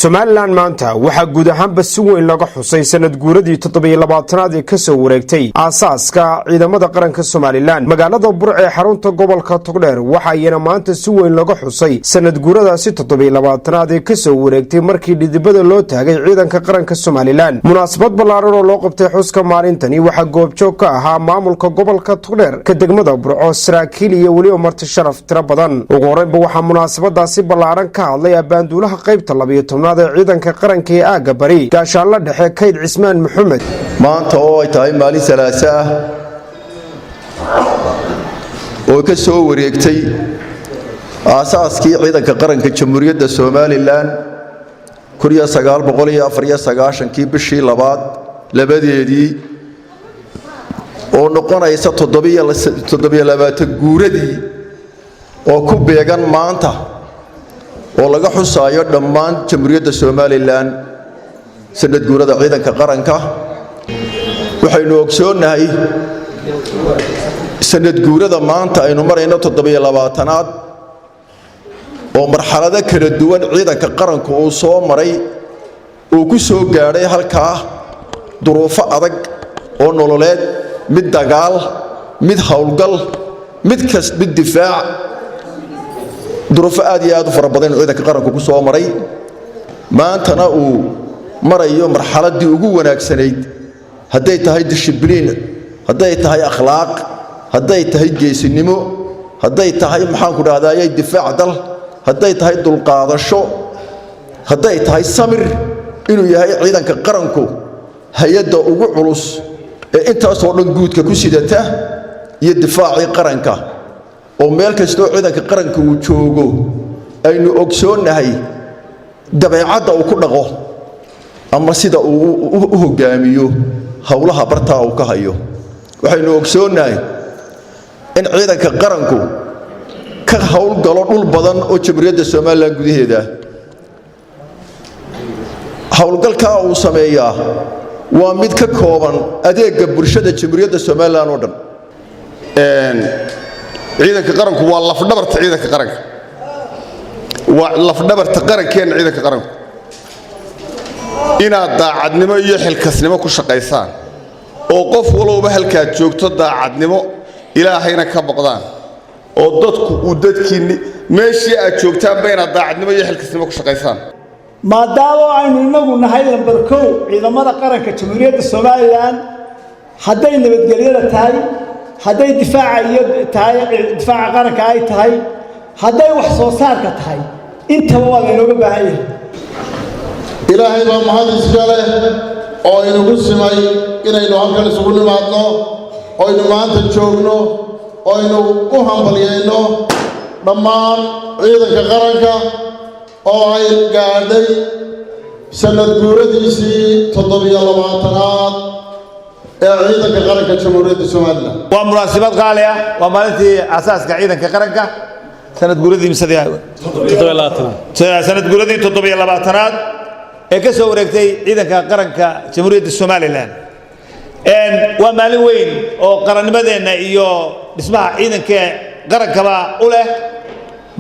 Somaliland maanta waxa guud ahaanba si weyn laga xusay sanad guuradii 27aad ee ka soo wareegtay aasaaska ciidamada qaranka Somaliland magaalada Burco ee xarunta gobolka Togdheer waxa ayna maanta si weyn laga xusay sanad guuradaasi 27aad ee ka soo wareegtay markii dhidibada loo taagay ciidanka qaranka Somaliland munaasabad ballaaran oo loo qabtay xuska maalintani waxa goobjoog ka ahaa maamulka gobolka Togdheer ka degmada Burco saraakiil iyo wali marti sharaf tira badan ugu horeynba waxa munaasabadaasi ballaaran ka hadlay abaanduulaha qaybta 12 ciidanka qaranka ee aaga bari gaashaan la dhexe kayd Cismaan Maxamed maanta oo ay tahay maalin salaasa ah oo ka soo wareegtay aasaaskii ciidanka qaranka Jamhuuriyadda Somaliland 1994 bishii labadeedii oo noqonaysa 27 guuradii oo ku beegan maanta oo laga xusaayo dhammaan Jamhuuriyadda Somaliland sanad guurada ciidanka qaranka waxaynu ogsoonahay sanad guurada maanta aynu marayno 27aad oo marxalado kala duwan ciidanka qaranku uu soo maray oo ku soo gaaray halkaa duruufo adag oo nololeed mid dagaal mid hawlgal mid difaac duruufo aad iyo aad u farabadan ciidanka qaranku ku soo maray maantana uu marayo marxaladii ugu wanaagsanayd haday tahay discipline haday tahay akhlaaq haday tahay geesinimo haday tahay maxaan ku dhahdaayay difaac dal haday tahay dulqaadasho haday tahay samir inuu yahay ciidanka qaranku hay'adda ugu culus ee intaas oo dhan guudka ku sidata iyo difaaci qaranka oo meel kasta oo ciidanka qaranka uu joogo aynu ogsoonahay dabeecadda uu ku dhaqo ama sida uu u hogaamiyo hawlaha barta uu ka hayo waxaynu ogsoonahay in ciidanka qaranku ka hawl galo dhul badan oo Jamhuuriyadda Somaliland gudaheeda hawlgalka uu sameeyaa waa mid ka kooban adeega bulshada Jamhuuriyadda Somaliland oo dhan ciidanka qaranku waa lafdhabarta ciidanka qaranka waa lafdhabarta qarankeena ciidanka qaranku inaad daacadnimo iyo xilkasnimo ku shaqaysaan oo qof walba halka joogto daacadnimo ilaahayna ka baqdaan oo dadku uu dadkiini meeshii aad joogtaan bayna daacadnimo iyo xilkasnimo ku shaqaysaan maadaama aynu inagu nahay lambar 1 ciidamada qaranka Jamhuuriyadda Somaliland haday nabadgelyada tahay haday difaaca qaranka ay tahay haday wax soo saarka tahay intaba waa inooga baahan yahay ilaahay baa mahad iska leh oo inagu simay inaynu halkan isugu nimaadno oo aynu maanta joogno oo aynu u hambalyeeyno dhammaan ciidanka qaranka oo ay gaadhay sanad guuradiisii 27aad ee ciidanka qaranka Jamhuuriyadda Somaliland waa munaasabad qaali ah waa maalintii asaaska ciidanka qaranka sanad guuradii 27aad sanad guuradii 27aad ee ka soo wareegtay ciidanka qaranka Jamhuuriyadda Somaliland waa maalin weyn oo qarannimadeena iyo dhismaha ciidanka qarankaba u leh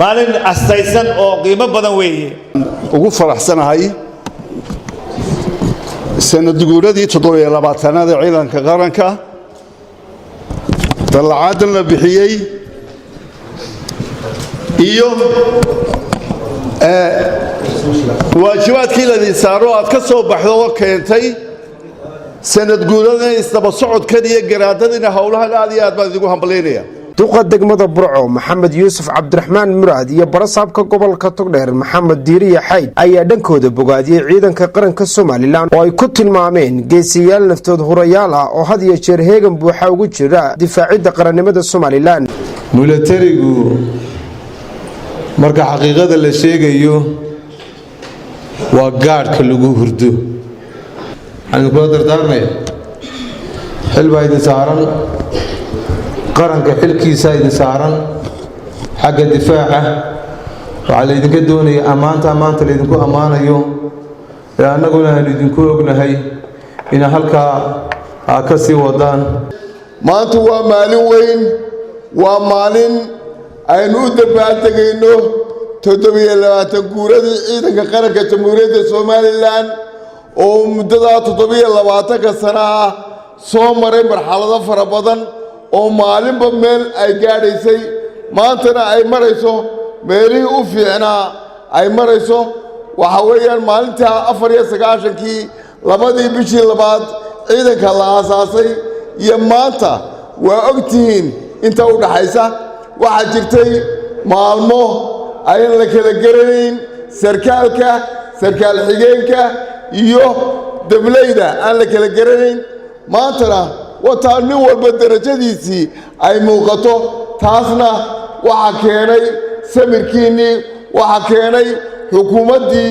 maalin asaysan oo qiimo badan weeye ugu faraxsanahay sanad guuradii 27aad ee ciidanka qaranka dalacaad la bixiyay iyo waajibaadkii la disaaro aad ka soo baxdo oo keentay sanad guurada isdaba socodkan iyo garaadadina hawlahan aad iyo aad baan idigu hambalyeynaya duqa degmada Burco Maxamed Yuusuf Cabdiraxmaan Muraad iyo barasaabka gobolka Togdheer Maxamed Diiriye Xayd ayaa dhankooda bogaadiyay ciidanka qaranka Somaliland oo ay ku tilmaameen geesiyaal naftood hurayaal ah oo had iyo jeer heegan buuxa ugu jira difaacidda qarannimada Somaliland militarigu marka xaqiiqada la sheegayo waa gaadhka lagu hurdo aan ku dardaarnay xilbaa idin saaran qaranka xilkiisa idin saaran xagga difaaca waxa la idinka doonaya amaanta la idinku amaanayo ee annaguna aan idinku ognahay in halkaa ka sii wadaan maanta waa maalin weyn waa maalin aynu u dabaaldegayno 27 guuradii ciidanka qaranka jamhuuriyadda Somaliland oo muddada 27 sano ah soo maray marxalado fara badan oo maalinba meel ay gaadhaysay maantana ay marayso meelihii u fiicnaa ay marayso waxa weeyaan maalinta 94kii labadii bishii labaad ciidanka la aasaasay iyo maanta waa ogtihiin inta u dhaxaysa waxa jirtay maalmo ay la kala garanayn sarkaalka sarkaal xigeenka iyo dableyda aan la kala garanayn maantana wataa nin walba darajadiisii ay muuqato taasna waxa keenay samirkiinii waxa keenay xukuumaddii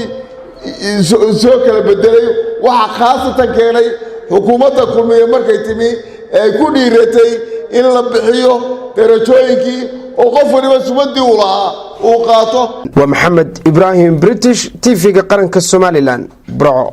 soo kala bedelay waxa khaasatan keenay xukuumadda kulmiye markay timi ay ku dhiiratay in la bixiyo darajooyinkii oo qof waliba sumadii u lahaa uu qaato. waa maxamed ibraahim british TV-ga qaranka Somaliland Burco.